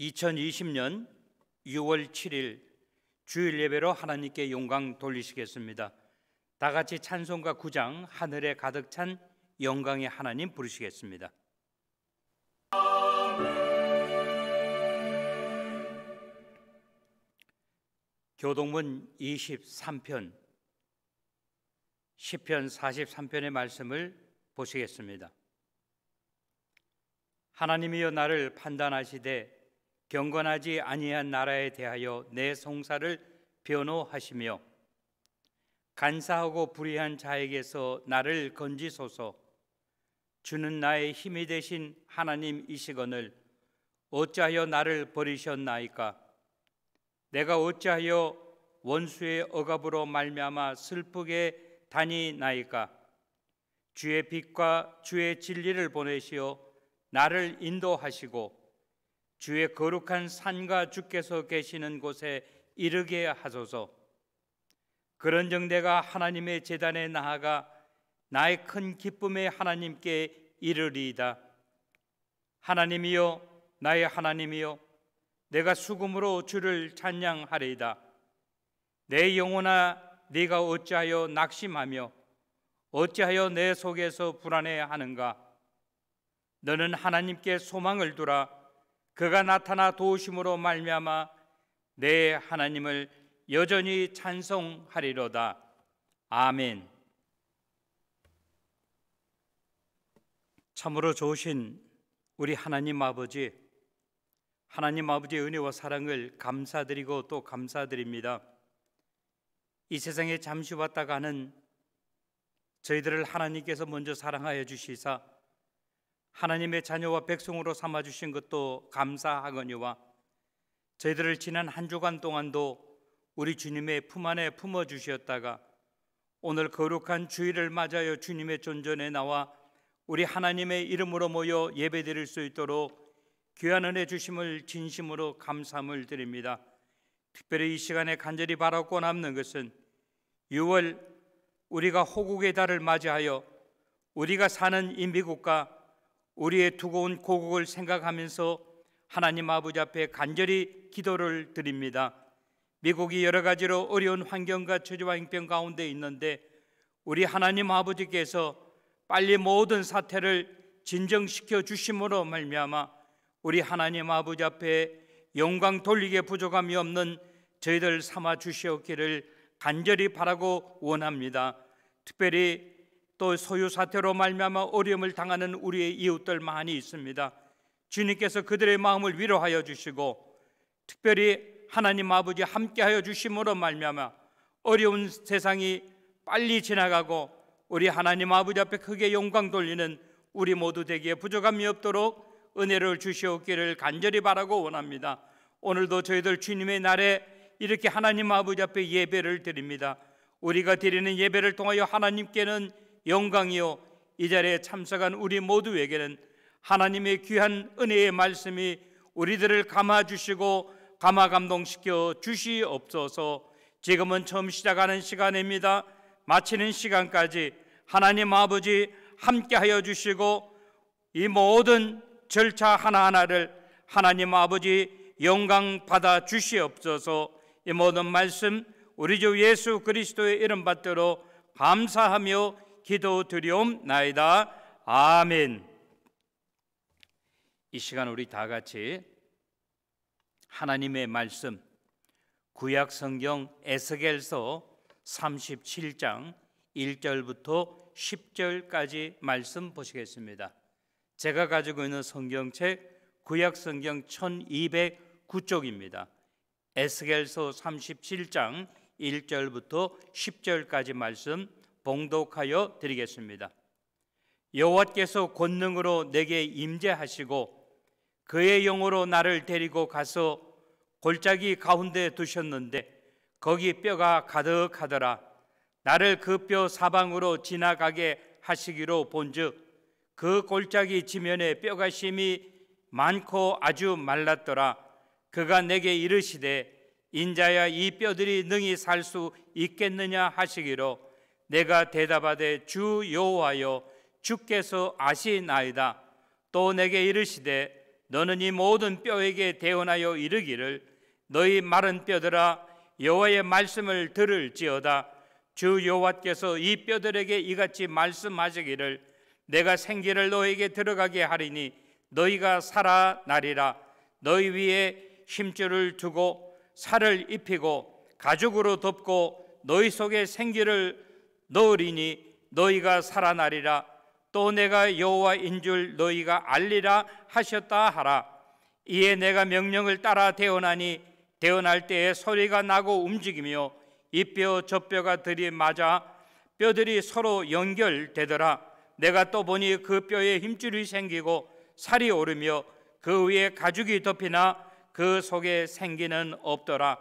2020년 6월 7일 주일 예배로 하나님께 영광 돌리시겠습니다. 다 같이 찬송가 9장 하늘에 가득 찬 영광의 하나님 부르시겠습니다. 교동문 23편 시편 43편의 말씀을 보시겠습니다. 하나님이여 나를 판단하시되 경건하지 아니한 나라에 대하여 내 송사를 변호하시며 간사하고 불의한 자에게서 나를 건지소서. 주는 나의 힘이 되신 하나님이시거늘 어찌하여 나를 버리셨나이까? 내가 어찌하여 원수의 억압으로 말미암아 슬프게 다니나이까? 주의 빛과 주의 진리를 보내시어 나를 인도하시고 주의 거룩한 산과 주께서 계시는 곳에 이르게 하소서. 그런즉 내가 하나님의 제단에 나아가 나의 큰 기쁨의 하나님께 이르리이다. 하나님이여 나의 하나님이여 내가 수금으로 주를 찬양하리이다. 내 영혼아 네가 어찌하여 낙심하며 어찌하여 내 속에서 불안해하는가? 너는 하나님께 소망을 두라. 그가 나타나 도우심으로 말미암아 내 하나님을 여전히 찬송하리로다. 아멘. 참으로 좋으신 우리 하나님 아버지의 은혜와 사랑을 감사드리고 또 감사드립니다. 이 세상에 잠시 왔다 가는 저희들을 하나님께서 먼저 사랑하여 주시사 하나님의 자녀와 백성으로 삼아주신 것도 감사하거니와 저희들을 지난 한 주간 동안도 우리 주님의 품 안에 품어주셨다가 오늘 거룩한 주일을 맞아요 주님의 존전에 나와 우리 하나님의 이름으로 모여 예배드릴 수 있도록 귀한 은혜 주심을 진심으로 감사함을 드립니다. 특별히 이 시간에 간절히 바라고 남는 것은 6월 우리가 호국의 달을 맞이하여 우리가 사는 이 미국과 우리의 두고 온 고국을 생각하면서 하나님 아버지 앞에 간절히 기도를 드립니다. 미국이 여러 가지로 어려운 환경과 저주와 형편 가운데 있는데 우리 하나님 아버지께서 빨리 모든 사태를 진정시켜 주심으로 말미암아 우리 하나님 아버지 앞에 영광 돌리게 부족함이 없는 저희들 삼아 주시옵기를 간절히 바라고 원합니다. 특별히 또 소유 사태로 말미암아 어려움을 당하는 우리의 이웃들 많이 있습니다. 주님께서 그들의 마음을 위로하여 주시고 특별히 하나님 아버지 함께하여 주심으로 말미암아 어려운 세상이 빨리 지나가고 우리 하나님 아버지 앞에 크게 영광 돌리는 우리 모두 되기에 부족함이 없도록 은혜를 주시옵기를 간절히 바라고 원합니다. 오늘도 저희들 주님의 날에 이렇게 하나님 아버지 앞에 예배를 드립니다. 우리가 드리는 예배를 통하여 하나님께는 영광이요 이 자리에 참석한 우리 모두에게는 하나님의 귀한 은혜의 말씀이 우리들을 감아주시고 감화감동시켜 주시옵소서. 지금은 처음 시작하는 시간입니다. 마치는 시간까지 하나님 아버지 함께하여 주시고 이 모든 절차 하나하나를 하나님 아버지 영광 받아 주시옵소서. 이 모든 말씀 우리 주 예수 그리스도의 이름 받들어 감사하며 기도드리옵나이다. 아멘. 이 시간 우리 다 같이 하나님의 말씀 구약 성경 에스겔서 37장 1절부터 10절까지 말씀 보시겠습니다. 제가 가지고 있는 성경책 구약 성경 1209쪽입니다. 에스겔서 37장 1절부터 10절까지 말씀 봉독하여 드리겠습니다. 여호와께서 권능으로 내게 임재하시고 그의 영으로 나를 데리고 가서 골짜기 가운데 두셨는데 거기 뼈가 가득하더라. 나를 그 뼈 사방으로 지나가게 하시기로 본즉 그 골짜기 지면에 뼈가 심이 많고 아주 말랐더라. 그가 내게 이르시되 인자야 이 뼈들이 능히 살 수 있겠느냐 하시기로 내가 대답하되 주 여호와여 주께서 아시나이다. 또 내게 이르시되 너는 이 모든 뼈에게 대언하여 이르기를 너희 마른 뼈들아 여호와의 말씀을 들을지어다. 주 여호와께서 이 뼈들에게 이같이 말씀하시기를 내가 생기를 너에게 들어가게 하리니 너희가 살아나리라. 너희 위에 힘줄을 두고 살을 입히고 가죽으로 덮고 너희 속에 생기를 넣으리니 너희가 살아나리라. 또 내가 여호와인 줄 너희가 알리라 하셨다 하라. 이에 내가 명령을 따라 대언하니 대언할 때에 소리가 나고 움직이며 이 뼈 저 뼈가 들이맞아 뼈들이 서로 연결되더라. 내가 또 보니 그 뼈에 힘줄이 생기고 살이 오르며 그 위에 가죽이 덮이나 그 속에 생기는 없더라.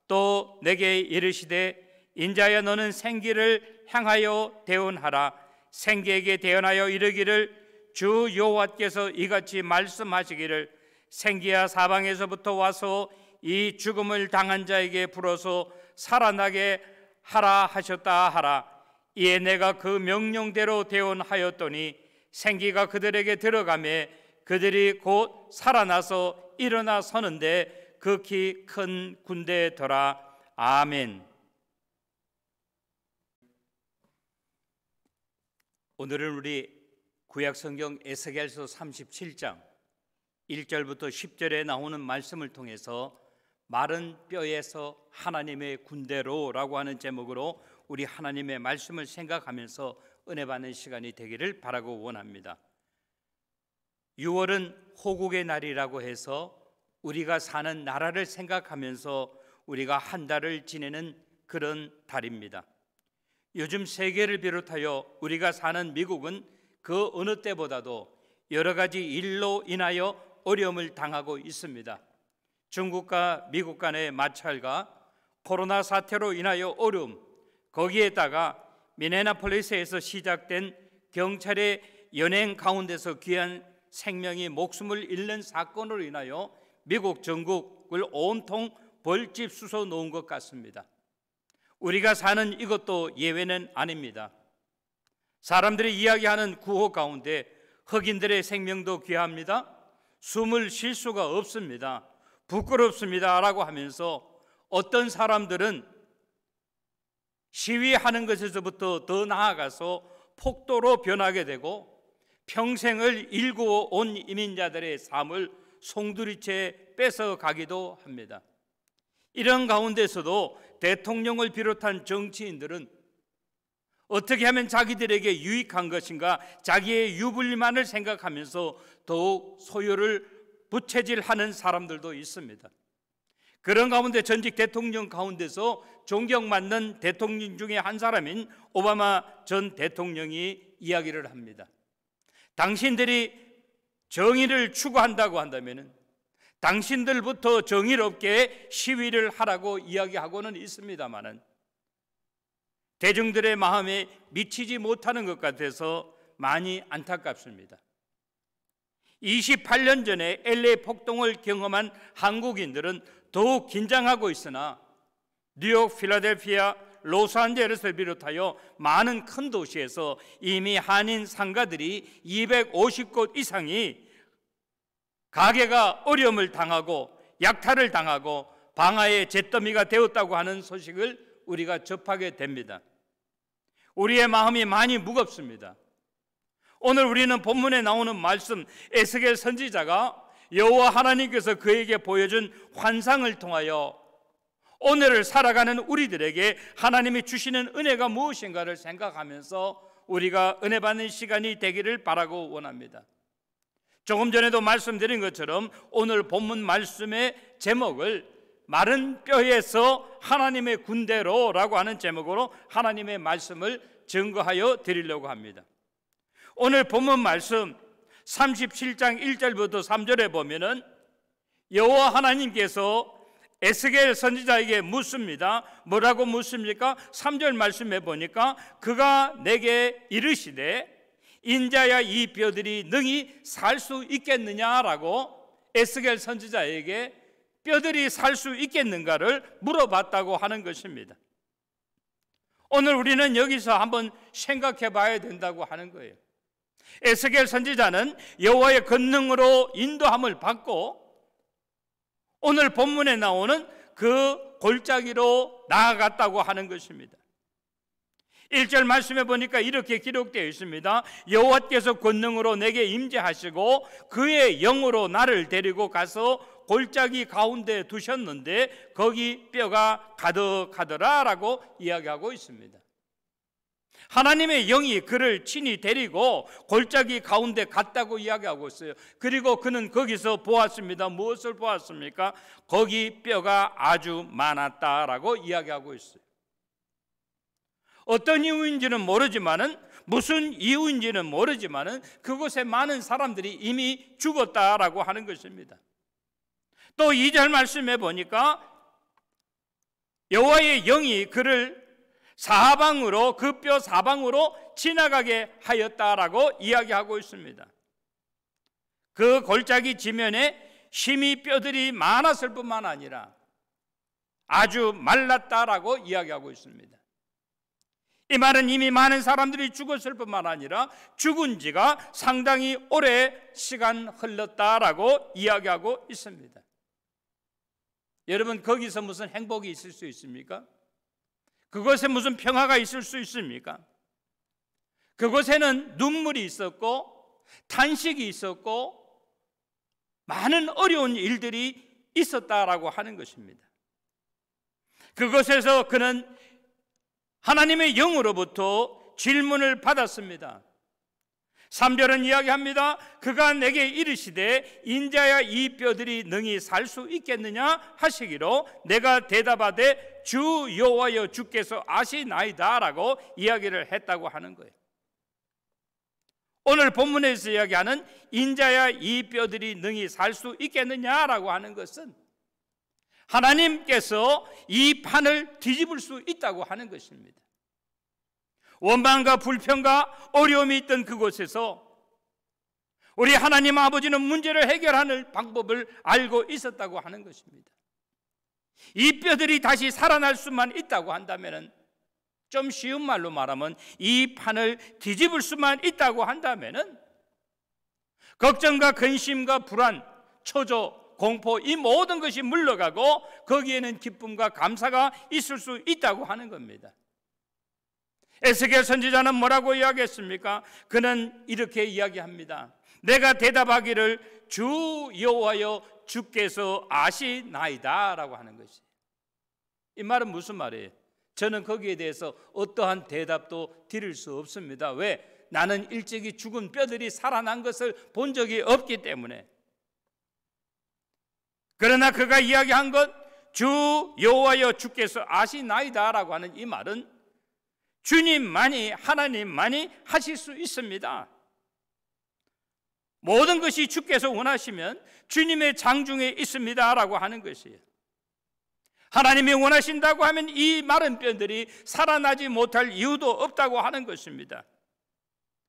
또 내게 이르시되 인자야 너는 생기를 향하여 대언하라. 생기에게 대언하여 이르기를 주 여호와께서 이같이 말씀하시기를 생기야 사방에서부터 와서 이 죽음을 당한 자에게 불어서 살아나게 하라 하셨다 하라. 이에 내가 그 명령대로 대언하였더니 생기가 그들에게 들어가매 그들이 곧 살아나서 일어나 서는데 극히 큰 군대더라. 아멘. 오늘은 우리 구약성경 에스겔서 37장 1절부터 10절에 나오는 말씀을 통해서 마른 뼈에서 하나님의 군대로라고 하는 제목으로 우리 하나님의 말씀을 생각하면서 은혜 받는 시간이 되기를 바라고 원합니다. 6월은 호국의 날이라고 해서 우리가 사는 나라를 생각하면서 우리가 한 달을 지내는 그런 달입니다. 요즘 세계를 비롯하여 우리가 사는 미국은 그 어느 때보다도 여러 가지 일로 인하여 어려움을 당하고 있습니다. 중국과 미국 간의 마찰과 코로나 사태로 인하여 어려움, 거기에다가 미네아폴리스에서 시작된 경찰의 연행 가운데서 귀한 생명이 목숨을 잃는 사건으로 인하여 미국 전국을 온통 벌집 쑤서 놓은 것 같습니다. 우리가 사는 이것도 예외는 아닙니다. 사람들이 이야기하는 구호 가운데 흑인들의 생명도 귀합니다. 숨을 쉴 수가 없습니다. 부끄럽습니다 라고 하면서 어떤 사람들은 시위하는 것에서부터 더 나아가서 폭도로 변하게 되고 평생을 일구어 온 이민자들의 삶을 송두리째 뺏어가기도 합니다. 이런 가운데서도 대통령을 비롯한 정치인들은 어떻게 하면 자기들에게 유익한 것인가, 자기의 유불만을 생각하면서 더욱 소요를 부채질하는 사람들도 있습니다. 그런 가운데 전직 대통령 가운데서 존경받는 대통령 중에 한 사람인 오바마 전 대통령이 이야기를 합니다. 당신들이 정의를 추구한다고 한다면 당신들부터 정의롭게 시위를 하라고 이야기하고는 있습니다마는 대중들의 마음에 미치지 못하는 것 같아서 많이 안타깝습니다. 28년 전에 LA 폭동을 경험한 한국인들은 더욱 긴장하고 있으나 뉴욕, 필라델피아, 로스앤젤레스를 비롯하여 많은 큰 도시에서 이미 한인 상가들이 250곳 이상이 가게가 어려움을 당하고 약탈을 당하고 방화의 잿더미가 되었다고 하는 소식을 우리가 접하게 됩니다. 우리의 마음이 많이 무겁습니다. 오늘 우리는 본문에 나오는 말씀, 에스겔 선지자가 여호와 하나님께서 그에게 보여준 환상을 통하여 오늘을 살아가는 우리들에게 하나님이 주시는 은혜가 무엇인가를 생각하면서 우리가 은혜 받는 시간이 되기를 바라고 원합니다. 조금 전에도 말씀드린 것처럼 오늘 본문 말씀의 제목을 마른 뼈에서 하나님의 군대로라고 하는 제목으로 하나님의 말씀을 증거하여 드리려고 합니다. 오늘 본문 말씀 37장 1절부터 3절에 보면은 여호와 하나님께서 에스겔 선지자에게 묻습니다. 뭐라고 묻습니까? 3절 말씀에 보니까 그가 내게 이르시되 인자야 이 뼈들이 능히 살 수 있겠느냐라고 에스겔 선지자에게 뼈들이 살 수 있겠는가를 물어봤다고 하는 것입니다. 오늘 우리는 여기서 한번 생각해 봐야 된다고 하는 거예요. 에스겔 선지자는 여호와의 권능으로 인도함을 받고 오늘 본문에 나오는 그 골짜기로 나아갔다고 하는 것입니다. 1절 말씀에 보니까 이렇게 기록되어 있습니다. 여호와께서 권능으로 내게 임재하시고 그의 영으로 나를 데리고 가서 골짜기 가운데 두셨는데 거기 뼈가 가득하더라 라고 이야기하고 있습니다. 하나님의 영이 그를 친히 데리고 골짜기 가운데 갔다고 이야기하고 있어요. 그리고 그는 거기서 보았습니다. 무엇을 보았습니까? 거기 뼈가 아주 많았다라고 이야기하고 있어요. 어떤 이유인지는 모르지만은, 무슨 이유인지는 모르지만은 그곳에 많은 사람들이 이미 죽었다라고 하는 것입니다. 또 2절 말씀에 보니까 여호와의 영이 그를 사방으로, 그 뼈 사방으로 지나가게 하였다라고 이야기하고 있습니다. 그 골짜기 지면에 심히 뼈들이 많았을 뿐만 아니라 아주 말랐다라고 이야기하고 있습니다. 이 말은 이미 많은 사람들이 죽었을 뿐만 아니라 죽은 지가 상당히 오래 시간 흘렀다라고 이야기하고 있습니다. 여러분, 거기서 무슨 행복이 있을 수 있습니까? 그곳에 무슨 평화가 있을 수 있습니까? 그곳에는 눈물이 있었고 탄식이 있었고 많은 어려운 일들이 있었다라고 하는 것입니다. 그곳에서 그는 하나님의 영으로부터 질문을 받았습니다. 3절은 이야기합니다. 그가 내게 이르시되 인자야 이 뼈들이 능히 살 수 있겠느냐 하시기로 내가 대답하되 주 여호와여 주께서 아시나이다 라고 이야기를 했다고 하는 거예요. 오늘 본문에서 이야기하는 인자야 이 뼈들이 능히 살 수 있겠느냐라고 하는 것은 하나님께서 이 판을 뒤집을 수 있다고 하는 것입니다. 원망과 불평과 어려움이 있던 그곳에서 우리 하나님 아버지는 문제를 해결하는 방법을 알고 있었다고 하는 것입니다. 이 뼈들이 다시 살아날 수만 있다고 한다면, 좀 쉬운 말로 말하면 이 판을 뒤집을 수만 있다고 한다면 걱정과 근심과 불안, 초조, 공포 이 모든 것이 물러가고 거기에는 기쁨과 감사가 있을 수 있다고 하는 겁니다. 에스겔 선지자는 뭐라고 이야기했습니까? 그는 이렇게 이야기합니다. 내가 대답하기를 주 여호와여 주께서 아시나이다 라고 하는 것이. 이 말은 무슨 말이에요? 저는 거기에 대해서 어떠한 대답도 드릴 수 없습니다. 왜? 나는 일찍이 죽은 뼈들이 살아난 것을 본 적이 없기 때문에. 그러나 그가 이야기한 것, 주 여호와여 주께서 아시나이다 라고 하는 이 말은 주님만이, 하나님만이 하실 수 있습니다. 모든 것이 주께서 원하시면 주님의 장중에 있습니다 라고 하는 것이에요. 하나님이 원하신다고 하면 이 마른 뼈들이 살아나지 못할 이유도 없다고 하는 것입니다.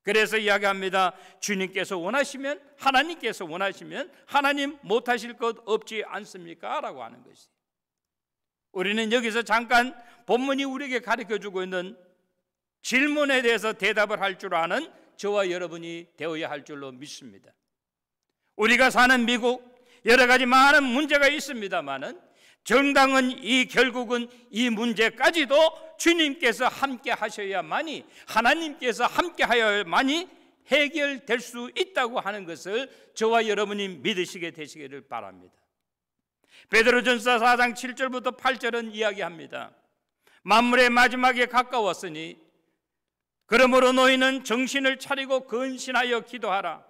그래서 이야기합니다. 주님께서 원하시면, 하나님께서 원하시면 하나님 못하실 것 없지 않습니까? 라고 하는 것이에요. 우리는 여기서 잠깐 본문이 우리에게 가르쳐주고 있는 질문에 대해서 대답을 할 줄 아는 저와 여러분이 되어야 할 줄로 믿습니다. 우리가 사는 미국 여러 가지 많은 문제가 있습니다만은 정당은 결국은 이 문제까지도 주님께서 함께 하셔야만이, 하나님께서 함께 하여야만이 해결될 수 있다고 하는 것을 저와 여러분이 믿으시게 되시기를 바랍니다. 베드로전서 4장 7절부터 8절은 이야기합니다. 만물의 마지막에 가까웠으니 그러므로 너희는 정신을 차리고 근신하여 기도하라.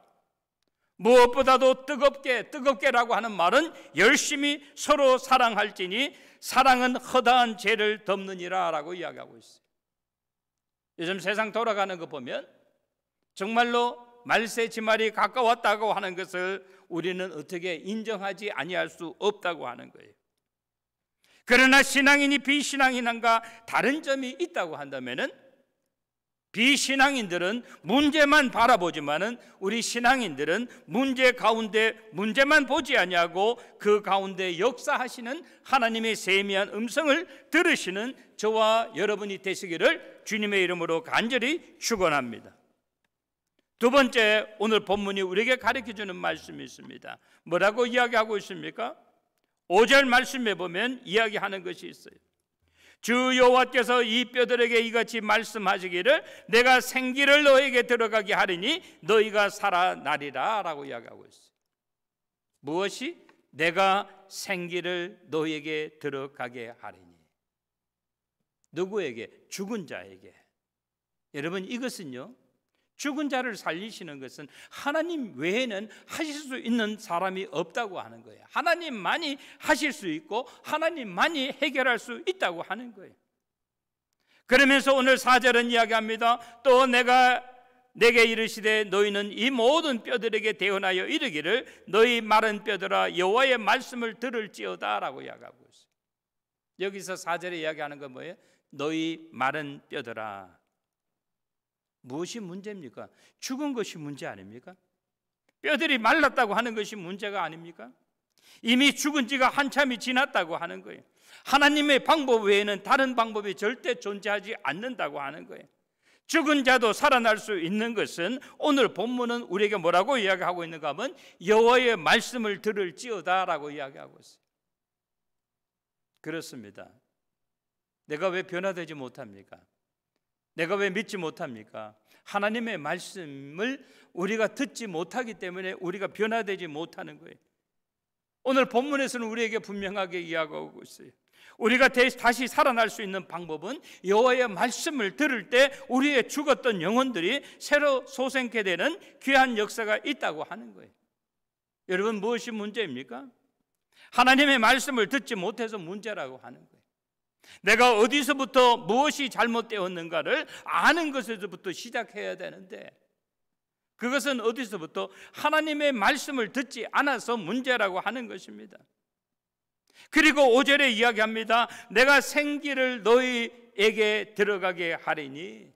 무엇보다도 뜨겁게라고 하는 말은 열심히 서로 사랑할지니 사랑은 허다한 죄를 덮느니라 라고 이야기하고 있어요. 요즘 세상 돌아가는 거 보면 정말로 말세지말이 가까웠다고 하는 것을 우리는 어떻게 인정하지 아니할 수 없다고 하는 거예요. 그러나 신앙인이 비신앙인과 다른 점이 있다고 한다면은, 비신앙인들은 문제만 바라보지만은 우리 신앙인들은 문제 가운데 문제만 보지 아니하고 그 가운데 역사하시는 하나님의 세미한 음성을 들으시는 저와 여러분이 되시기를 주님의 이름으로 간절히 축원합니다. 두 번째, 오늘 본문이 우리에게 가르쳐주는 말씀이 있습니다. 뭐라고 이야기하고 있습니까? 5절 말씀에 보면 이야기하는 것이 있어요. 주 여호와께서 이 뼈들에게 이같이 말씀하시기를 내가 생기를 너에게 들어가게 하리니 너희가 살아나리라 라고 이야기하고 있어요. 무엇이? 내가 생기를 너희에게 들어가게 하리니. 누구에게? 죽은 자에게. 여러분, 이것은요, 죽은 자를 살리시는 것은 하나님 외에는 하실 수 있는 사람이 없다고 하는 거예요. 하나님만이 하실 수 있고 하나님만이 해결할 수 있다고 하는 거예요. 그러면서 오늘 4절은 이야기합니다. 또 내가 내게 이르시되 너희는 이 모든 뼈들에게 대언하여 이르기를 너희 마른 뼈들아 여호와의 말씀을 들을지어다 라고 이야기하고 있어요. 여기서 4절에 이야기하는 건 뭐예요? 너희 마른 뼈들아. 무엇이 문제입니까? 죽은 것이 문제 아닙니까? 뼈들이 말랐다고 하는 것이 문제가 아닙니까? 이미 죽은 지가 한참이 지났다고 하는 거예요. 하나님의 방법 외에는 다른 방법이 절대 존재하지 않는다고 하는 거예요. 죽은 자도 살아날 수 있는 것은 오늘 본문은 우리에게 뭐라고 이야기하고 있는가 하면 여호와의 말씀을 들을지어다 라고 이야기하고 있어요. 그렇습니다. 내가 왜 변화되지 못합니까? 내가 왜 믿지 못합니까? 하나님의 말씀을 우리가 듣지 못하기 때문에 우리가 변화되지 못하는 거예요. 오늘 본문에서는 우리에게 분명하게 이야기하고 있어요. 우리가 다시 살아날 수 있는 방법은 여호와의 말씀을 들을 때 우리의 죽었던 영혼들이 새로 소생케 되는 귀한 역사가 있다고 하는 거예요. 여러분, 무엇이 문제입니까? 하나님의 말씀을 듣지 못해서 문제라고 하는 거예요. 내가 어디서부터 무엇이 잘못되었는가를 아는 것에서부터 시작해야 되는데 그것은 어디서부터? 하나님의 말씀을 듣지 않아서 문제라고 하는 것입니다. 그리고 5절에 이야기합니다. 내가 생기를 너희에게 들어가게 하리니.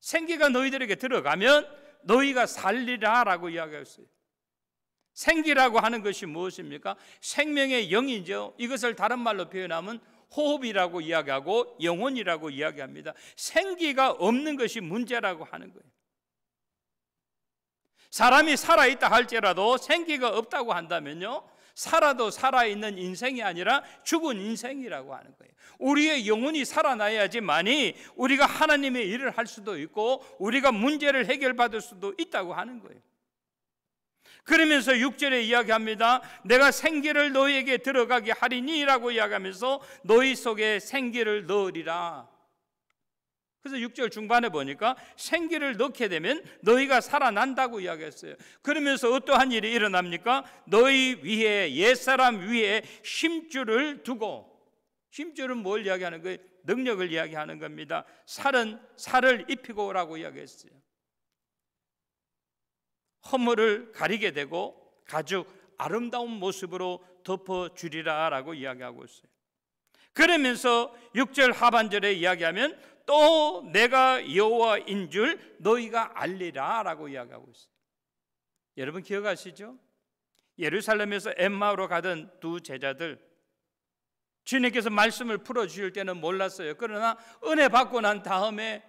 생기가 너희들에게 들어가면 너희가 살리라 라고 이야기했어요. 생기라고 하는 것이 무엇입니까? 생명의 영이죠. 이것을 다른 말로 표현하면 호흡이라고 이야기하고 영혼이라고 이야기합니다. 생기가 없는 것이 문제라고 하는 거예요. 사람이 살아있다 할지라도 생기가 없다고 한다면요, 살아도 살아있는 인생이 아니라 죽은 인생이라고 하는 거예요. 우리의 영혼이 살아나야지만이 우리가 하나님의 일을 할 수도 있고 우리가 문제를 해결받을 수도 있다고 하는 거예요. 그러면서 6절에 이야기합니다. 내가 생기를 너희에게 들어가게 하리니 라고 이야기하면서 너희 속에 생기를 넣으리라. 그래서 6절 중반에 보니까 생기를 넣게 되면 너희가 살아난다고 이야기했어요. 그러면서 어떠한 일이 일어납니까? 너희 위에, 옛사람 위에 힘줄을 두고. 힘줄은 뭘 이야기하는 거예요? 능력을 이야기하는 겁니다. 살을 입히고 라고 이야기했어요. 허물을 가리게 되고 가죽 아름다운 모습으로 덮어주리라 라고 이야기하고 있어요. 그러면서 6절 하반절에 이야기하면 또 내가 여호와인 줄 너희가 알리라 라고 이야기하고 있어요. 여러분 기억하시죠? 예루살렘에서 엠마오로 가던 두 제자들, 주님께서 말씀을 풀어주실 때는 몰랐어요. 그러나 은혜 받고 난 다음에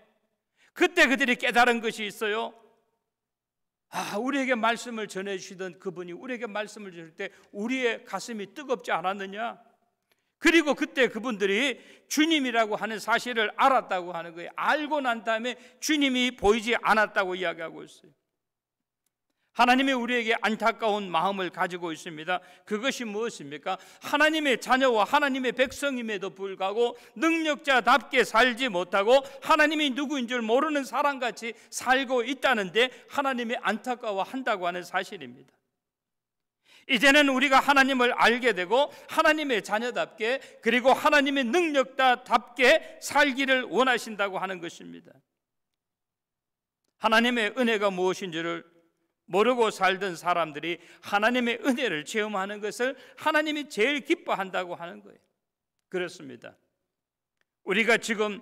그때 그들이 깨달은 것이 있어요. 우리에게 말씀을 전해주시던 그분이 우리에게 말씀을 주실 때 우리의 가슴이 뜨겁지 않았느냐? 그리고 그때 그분들이 주님이라고 하는 사실을 알았다고 하는 거예요. 알고 난 다음에 주님이 보이지 않았다고 이야기하고 있어요. 하나님이 우리에게 안타까운 마음을 가지고 있습니다. 그것이 무엇입니까? 하나님의 자녀와 하나님의 백성임에도 불구하고 능력자답게 살지 못하고 하나님이 누구인 줄 모르는 사람같이 살고 있다는데 하나님이 안타까워한다고 하는 사실입니다. 이제는 우리가 하나님을 알게 되고 하나님의 자녀답게 그리고 하나님의 능력자답게 살기를 원하신다고 하는 것입니다. 하나님의 은혜가 무엇인지를 모르고 살던 사람들이 하나님의 은혜를 체험하는 것을 하나님이 제일 기뻐한다고 하는 거예요. 그렇습니다. 우리가 지금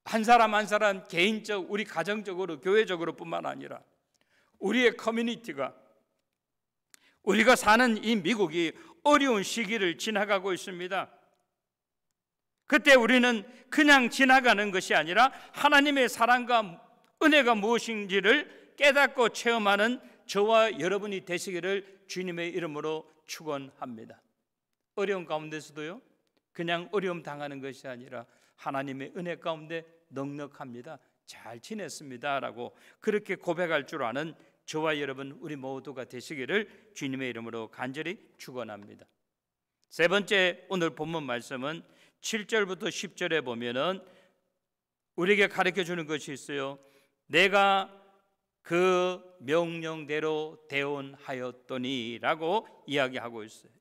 한 사람 한 사람 개인적, 우리 가정적으로, 교회적으로 뿐만 아니라 우리의 커뮤니티가, 우리가 사는 이 미국이 어려운 시기를 지나가고 있습니다. 그때 우리는 그냥 지나가는 것이 아니라 하나님의 사랑과 은혜가 무엇인지를 깨닫고 체험하는 저와 여러분이 되시기를 주님의 이름으로 축원합니다. 어려운 가운데서도요, 그냥 어려움 당하는 것이 아니라 하나님의 은혜 가운데 넉넉합니다, 잘 지냈습니다 라고 그렇게 고백할 줄 아는 저와 여러분 우리 모두가 되시기를 주님의 이름으로 간절히 축원합니다. 세 번째, 오늘 본문 말씀은 7절부터 10절에 보면은 우리에게 가르쳐 주는 것이 있어요. 내가 그 명령대로 대언하였더니 라고 이야기하고 있어요.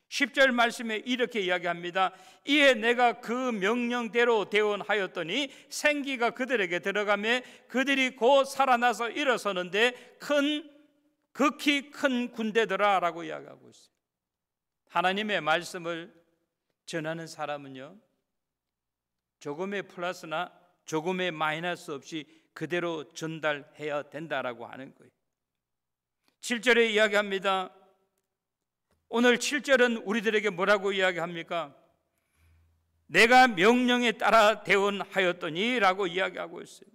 10절 말씀에 이렇게 이야기합니다. 이에 내가 그 명령대로 대언하였더니 생기가 그들에게 들어가며 그들이 곧 살아나서 일어서는데 극히 큰 군대더라 라고 이야기하고 있어요. 하나님의 말씀을 전하는 사람은요, 조금의 플러스나 조금의 마이너스 없이 그대로 전달해야 된다라고 하는 거예요. 7절에 이야기합니다. 오늘 7절은 우리들에게 뭐라고 이야기합니까? 내가 명령에 따라 대언하였더니 라고 이야기하고 있어요.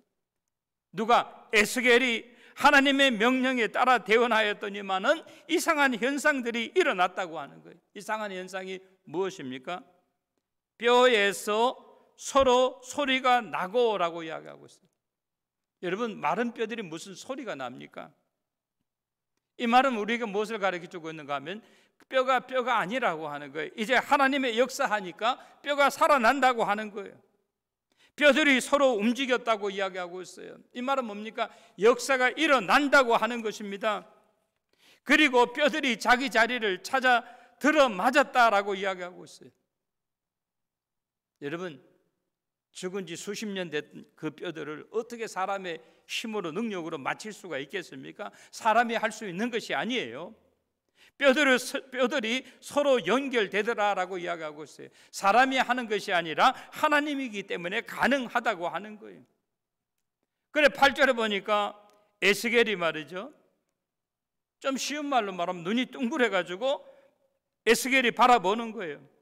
누가? 에스겔이 하나님의 명령에 따라 대언하였더니만은 이상한 현상들이 일어났다고 하는 거예요. 이상한 현상이 무엇입니까? 뼈에서 서로 소리가 나고 라고 이야기하고 있어요. 여러분, 마른 뼈들이 무슨 소리가 납니까? 이 말은 우리에게 무엇을 가르쳐주고 있는가 하면 뼈가 아니라고 하는 거예요. 이제 하나님의 역사하니까 뼈가 살아난다고 하는 거예요. 뼈들이 서로 움직였다고 이야기하고 있어요. 이 말은 뭡니까? 역사가 일어난다고 하는 것입니다. 그리고 뼈들이 자기 자리를 찾아 들어맞았다라고 이야기하고 있어요. 여러분, 죽은 지 수십 년 된 그 뼈들을 어떻게 사람의 힘으로 능력으로 맞출 수가 있겠습니까? 사람이 할 수 있는 것이 아니에요. 뼈들이 서로 연결되더라라고 이야기하고 있어요. 사람이 하는 것이 아니라 하나님이기 때문에 가능하다고 하는 거예요. 그래 8절에 보니까 에스겔이 말이죠, 좀 쉬운 말로 말하면 눈이 둥그래가지고 에스겔이 바라보는 거예요.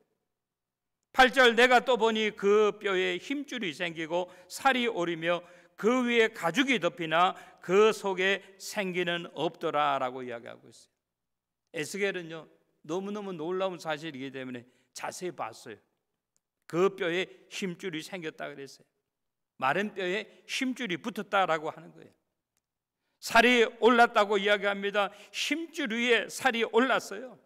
8절, 내가 또 보니 그 뼈에 힘줄이 생기고 살이 오르며 그 위에 가죽이 덮이나 그 속에 생기는 없더라 라고 이야기하고 있어요. 에스겔은요, 너무너무 놀라운 사실이기 때문에 자세히 봤어요. 그 뼈에 힘줄이 생겼다 그랬어요. 마른 뼈에 힘줄이 붙었다라고 하는 거예요. 살이 올랐다고 이야기합니다. 힘줄 위에 살이 올랐어요.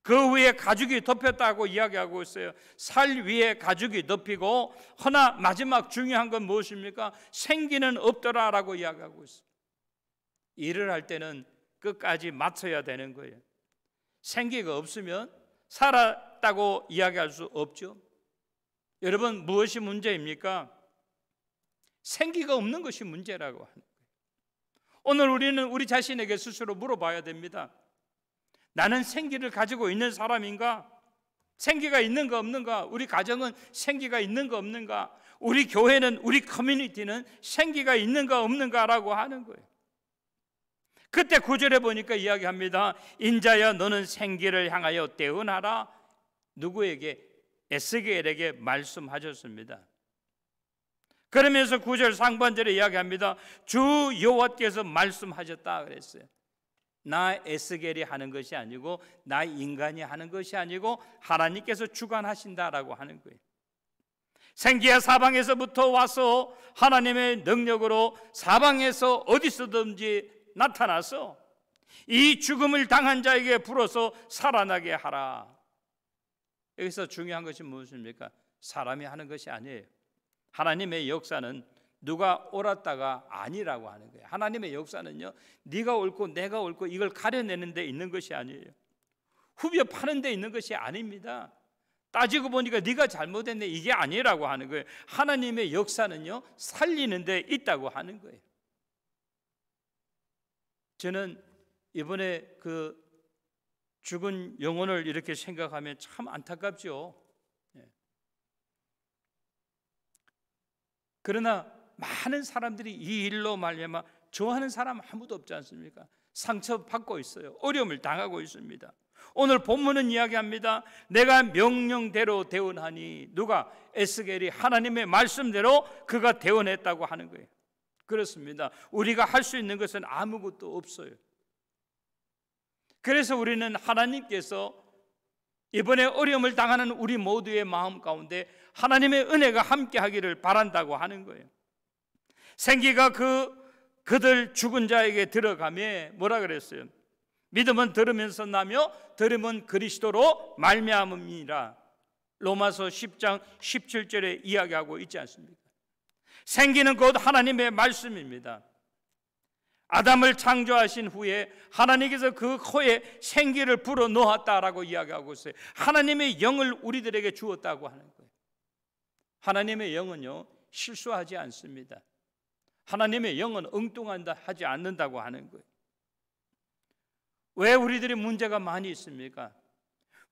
그 위에 가죽이 덮였다고 이야기하고 있어요. 살 위에 가죽이 덮이고, 허나 마지막 중요한 건 무엇입니까? 생기는 없더라라고 이야기하고 있어요. 일을 할 때는 끝까지 맞춰야 되는 거예요. 생기가 없으면 살았다고 이야기할 수 없죠. 여러분, 무엇이 문제입니까? 생기가 없는 것이 문제라고 하는 거예요. 오늘 우리는 우리 자신에게 스스로 물어봐야 됩니다. 나는 생기를 가지고 있는 사람인가? 생기가 있는가 없는가? 우리 가정은 생기가 있는가 없는가? 우리 교회는, 우리 커뮤니티는 생기가 있는가 없는가라고 하는 거예요. 그때 9절에 보니까 이야기합니다. 인자야, 너는 생기를 향하여 대언하라. 누구에게? 에스겔에게 말씀하셨습니다. 그러면서 9절 상반절에 이야기합니다. 주 여호와께서 말씀하셨다 그랬어요. 나 에스겔이 하는 것이 아니고, 나 인간이 하는 것이 아니고 하나님께서 주관하신다라고 하는 거예요. 생기야 사방에서부터 와서 하나님의 능력으로 사방에서 어디서든지 나타나서 이 죽음을 당한 자에게 불어서 살아나게 하라. 여기서 중요한 것이 무엇입니까? 사람이 하는 것이 아니에요. 하나님의 역사는 누가 옳았다가 아니라고 하는 거예요. 하나님의 역사는요, 네가 옳고 내가 옳고 이걸 가려내는 데 있는 것이 아니에요. 후벼 파는 데 있는 것이 아닙니다. 따지고 보니까 네가 잘못했네, 이게 아니라고 하는 거예요. 하나님의 역사는요, 살리는 데 있다고 하는 거예요. 저는 이번에 그 죽은 영혼을 이렇게 생각하면 참 안타깝죠. 그러나 많은 사람들이 이 일로 말미암아 좋아하는 사람 아무도 없지 않습니까? 상처받고 있어요. 어려움을 당하고 있습니다. 오늘 본문은 이야기합니다. 내가 명령대로 대언하니, 누가? 에스겔이 하나님의 말씀대로 그가 대언했다고 하는 거예요. 그렇습니다. 우리가 할 수 있는 것은 아무것도 없어요. 그래서 우리는 하나님께서 이번에 어려움을 당하는 우리 모두의 마음 가운데 하나님의 은혜가 함께하기를 바란다고 하는 거예요. 생기가 그들 죽은 자에게 들어가며 뭐라 그랬어요? 믿음은 들으면서 나며 들음은 그리스도로 말미암음이라. 로마서 10장 17절에 이야기하고 있지 않습니까? 생기는 곧 하나님의 말씀입니다. 아담을 창조하신 후에 하나님께서 그 코에 생기를 불어넣었다라고 이야기하고 있어요. 하나님의 영을 우리들에게 주었다고 하는 거예요. 하나님의 영은요, 실수하지 않습니다. 하나님의 영은 엉뚱하지 않는다고 하는 거예요. 왜 우리들이 문제가 많이 있습니까?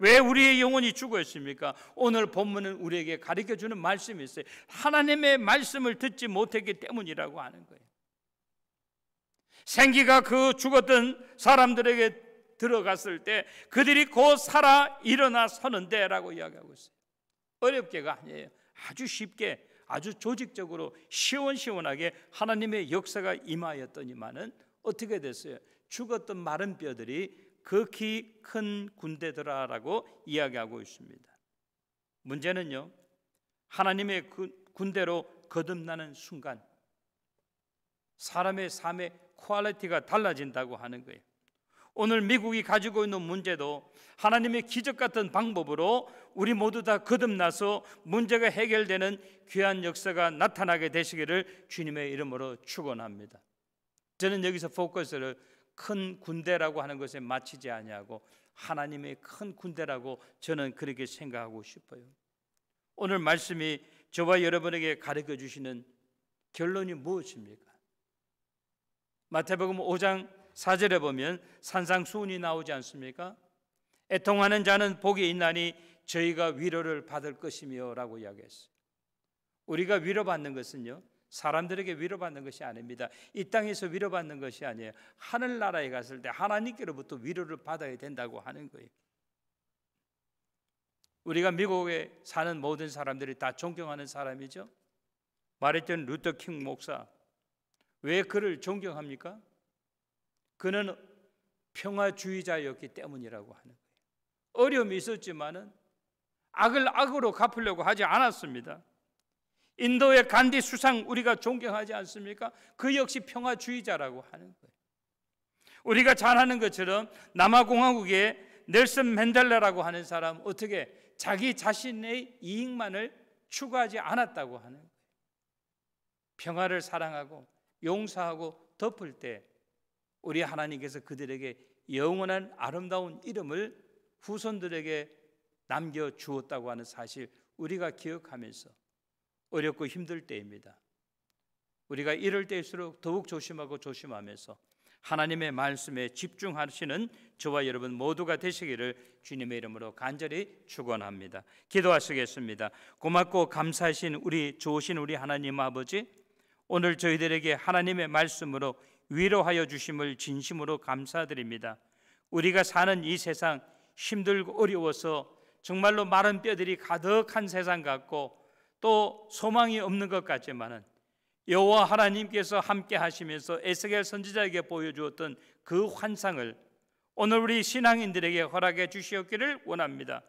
왜 우리의 영혼이 죽어 있습니까? 오늘 본문은 우리에게 가르쳐주는 말씀이 있어요. 하나님의 말씀을 듣지 못했기 때문이라고 하는 거예요. 생기가 그 죽었던 사람들에게 들어갔을 때 그들이 곧 살아 일어나 서는데 라고 이야기하고 있어요. 어렵게가 아니에요. 아주 쉽게, 아주 조직적으로 시원시원하게 하나님의 역사가 임하였더니만은 어떻게 됐어요? 죽었던 마른 뼈들이 극히 큰 군대더라라고 이야기하고 있습니다. 문제는요, 하나님의 군대로 거듭나는 순간 사람의 삶의 퀄리티가 달라진다고 하는 거예요. 오늘 미국이 가지고 있는 문제도 하나님의 기적 같은 방법으로 우리 모두 다 거듭나서 문제가 해결되는 귀한 역사가 나타나게 되시기를 주님의 이름으로 축원합니다. 저는 여기서 포커스를 큰 군대라고 하는 것에 맞추지 아니하고 하나님의 큰 군대라고 저는 그렇게 생각하고 싶어요. 오늘 말씀이 저와 여러분에게 가르쳐 주시는 결론이 무엇입니까? 마태복음 5장 4절에 보면 산상수훈이 나오지 않습니까? 애통하는 자는 복이 있나니 저희가 위로를 받을 것이며 라고 이야기했어요. 우리가 위로받는 것은요, 사람들에게 위로받는 것이 아닙니다. 이 땅에서 위로받는 것이 아니에요. 하늘나라에 갔을 때 하나님께로부터 위로를 받아야 된다고 하는 거예요. 우리가 미국에 사는 모든 사람들이 다 존경하는 사람이죠. 마르틴 루터 킹 목사, 왜 그를 존경합니까? 그는 평화주의자였기 때문이라고 하는 거예요. 어려움이 있었지만은 악을 악으로 갚으려고 하지 않았습니다. 인도의 간디 수상 우리가 존경하지 않습니까? 그 역시 평화주의자라고 하는 거예요. 우리가 잘 아는 것처럼 남아공화국의 넬슨 맨델라라고 하는 사람, 어떻게 자기 자신의 이익만을 추구하지 않았다고 하는 거예요. 평화를 사랑하고 용서하고 덮을 때 우리 하나님께서 그들에게 영원한 아름다운 이름을 후손들에게 남겨주었다고 하는 사실, 우리가 기억하면서 어렵고 힘들 때입니다. 우리가 이럴 때일수록 더욱 조심하고 조심하면서 하나님의 말씀에 집중하시는 저와 여러분 모두가 되시기를 주님의 이름으로 간절히 축원합니다. 기도하시겠습니다. 고맙고 감사하신 우리 좋으신 우리 하나님 아버지, 오늘 저희들에게 하나님의 말씀으로 위로하여 주심을 진심으로 감사드립니다. 우리가 사는 이 세상 힘들고 어려워서 정말로 마른 뼈들이 가득한 세상 같고 또 소망이 없는 것 같지만은 여호와 하나님께서 함께 하시면서 에스겔 선지자에게 보여주었던 그 환상을 오늘 우리 신앙인들에게 허락해 주시었기를 원합니다.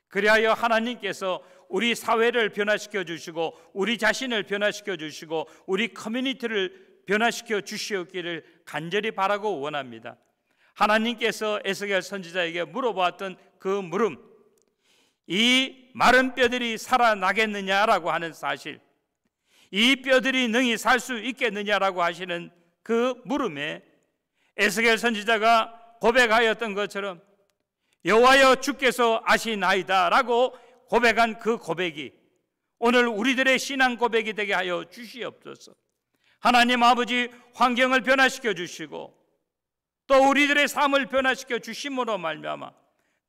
그리하여 하나님께서 우리 사회를 변화시켜 주시고 우리 자신을 변화시켜 주시고 우리 커뮤니티를 변화시켜 주시었기를 간절히 바라고 원합니다. 하나님께서 에스겔 선지자에게 물어보았던 그 물음, 이 마른 뼈들이 살아나겠느냐라고 하는 사실, 이 뼈들이 능히 살 수 있겠느냐라고 하시는 그 물음에 에스겔 선지자가 고백하였던 것처럼 여호와여 주께서 아시나이다 라고 고백한 그 고백이 오늘 우리들의 신앙 고백이 되게 하여 주시옵소서. 하나님 아버지, 환경을 변화시켜 주시고 또 우리들의 삶을 변화시켜 주심으로 말미암아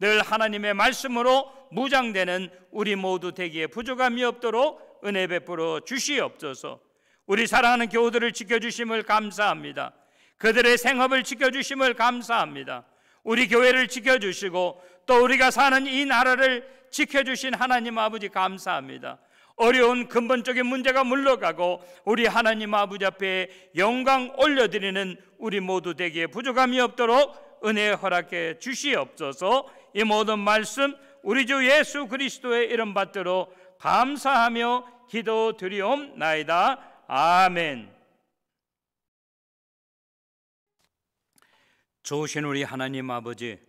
늘 하나님의 말씀으로 무장되는 우리 모두 되기에 부족함이 없도록 은혜 베풀어 주시옵소서. 우리 사랑하는 교우들을 지켜주심을 감사합니다. 그들의 생업을 지켜주심을 감사합니다. 우리 교회를 지켜주시고 또 우리가 사는 이 나라를 지켜주신 하나님 아버지 감사합니다. 어려운 근본적인 문제가 물러가고 우리 하나님 아버지 앞에 영광 올려드리는 우리 모두 되기에 부족함이 없도록 은혜 허락해 주시옵소서. 이 모든 말씀 우리 주 예수 그리스도의 이름 받들어 감사하며 기도드리옵나이다. 아멘. 좋으신 우리 하나님 아버지의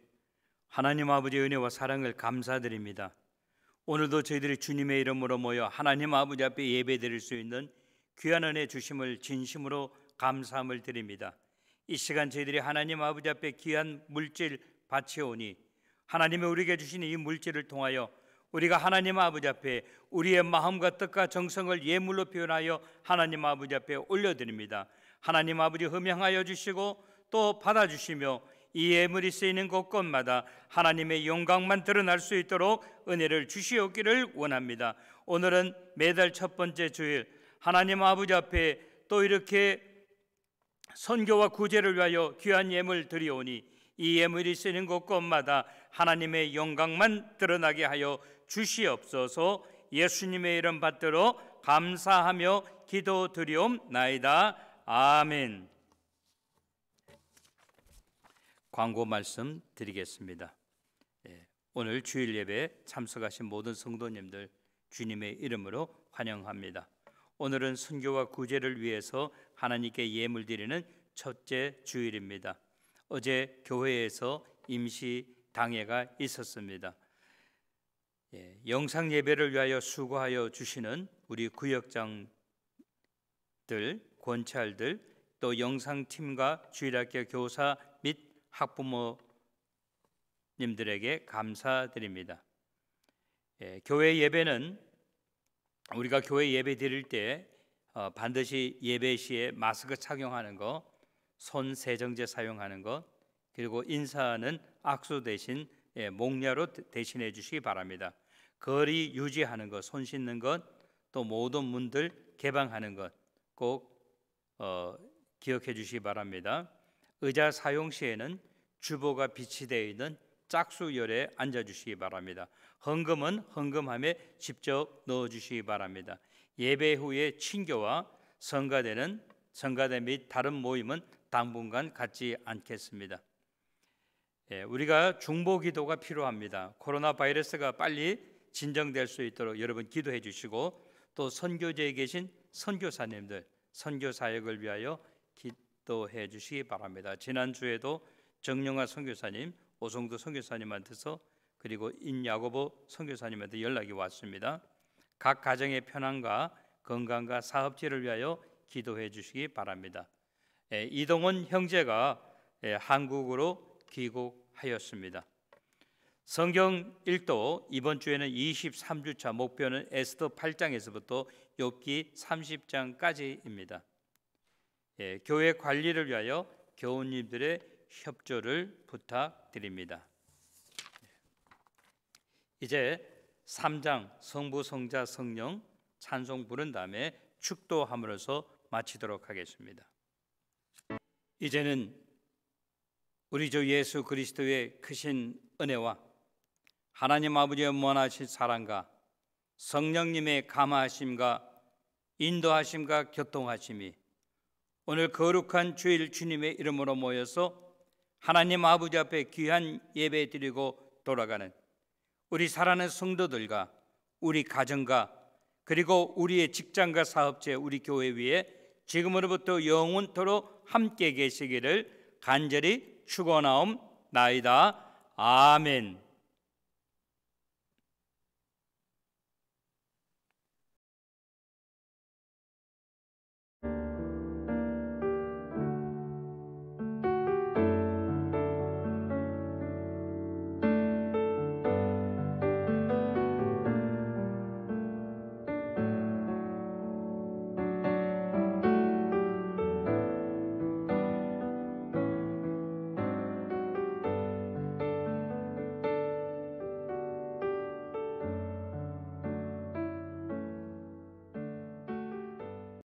은혜와 사랑을 감사드립니다. 오늘도 저희들이 주님의 이름으로 모여 하나님 아버지 앞에 예배드릴 수 있는 귀한 은혜 주심을 진심으로 감사함을 드립니다. 이 시간 저희들이 하나님 아버지 앞에 귀한 물질 바치오니 하나님이 우리에게 주신 이 물질을 통하여 우리가 하나님 아버지 앞에 우리의 마음과 뜻과 정성을 예물로 표현하여 하나님 아버지 앞에 올려드립니다. 하나님 아버지 흠양하여 주시고 또 받아주시며 이 예물이 쓰이는 곳곳마다 하나님의 영광만 드러날 수 있도록 은혜를 주시옵기를 원합니다. 오늘은 매달 첫 번째 주일 하나님 아버지 앞에 또 이렇게 선교와 구제를 위하여 귀한 예물 드리오니 이 예물이 쓰이는 곳곳마다 하나님의 영광만 드러나게 하여 주시옵소서. 예수님의 이름 받들어 감사하며 기도드리옵나이다. 아멘. 광고 말씀 드리겠습니다. 오늘 주일 예배에 참석하신 모든 성도님들 주님의 이름으로 환영합니다. 오늘은 선교와 구제를 위해서 하나님께 예물 드리는 첫째 주일입니다. 어제 교회에서 임시 당회가 있었습니다. 영상 예배를 위하여 수고하여 주시는 우리 구역장들, 권찰들, 또 영상팀과 주일학교 교사 및 학부모님들에게 감사드립니다. 교회 예배는 우리가 교회 예배 드릴 때 반드시 예배 시에 마스크 착용하는 것, 손 세정제 사용하는 것, 그리고 인사는 악수 대신 목례로 대신해 주시기 바랍니다. 거리 유지하는 것, 손 씻는 것, 또 모든 문들 개방하는 것 꼭 기억해 주시기 바랍니다. 의자 사용 시에는 주보가 비치되어 있는 짝수열에 앉아주시기 바랍니다. 헌금은 헌금함에 직접 넣어주시기 바랍니다. 예배 후에 친교와 성가대 및 다른 모임은 당분간 갖지 않겠습니다. 우리가 중보기도가 필요합니다. 코로나 바이러스가 빨리 진정될 수 있도록 여러분 기도해 주시고 또 선교지에 계신 선교사님들 선교사역을 위하여 기도해 주시기 바랍니다. 지난주에도 정영아 선교사님, 오성도 선교사님한테서 그리고 인야고보 선교사님한테 연락이 왔습니다. 각 가정의 편안과 건강과 사업지를 위하여 기도해 주시기 바랍니다. 이동원 형제가 한국으로 귀국하였습니다. 성경 읽도 이번 주에는 23주차 목표는 에스더 8장에서부터 욥기 30장까지입니다. 교회 관리를 위하여 교우님들의 협조를 부탁드립니다. 이제 3장 성부, 성자, 성령 찬송 부른 다음에 축도함으로써 마치도록 하겠습니다. 이제는 우리 주 예수 그리스도의 크신 은혜와 하나님 아버지의 무한하신 사랑과 성령님의 감화하심과 인도하심과 교통하심이 오늘 거룩한 주일 주님의 이름으로 모여서 하나님 아버지 앞에 귀한 예배 드리고 돌아가는 우리 사랑하는 성도들과 우리 가정과 그리고 우리의 직장과 사업체 우리 교회 위에 지금으로부터 영원토록 함께 계시기를 간절히 축원하옵나이다. 아멘.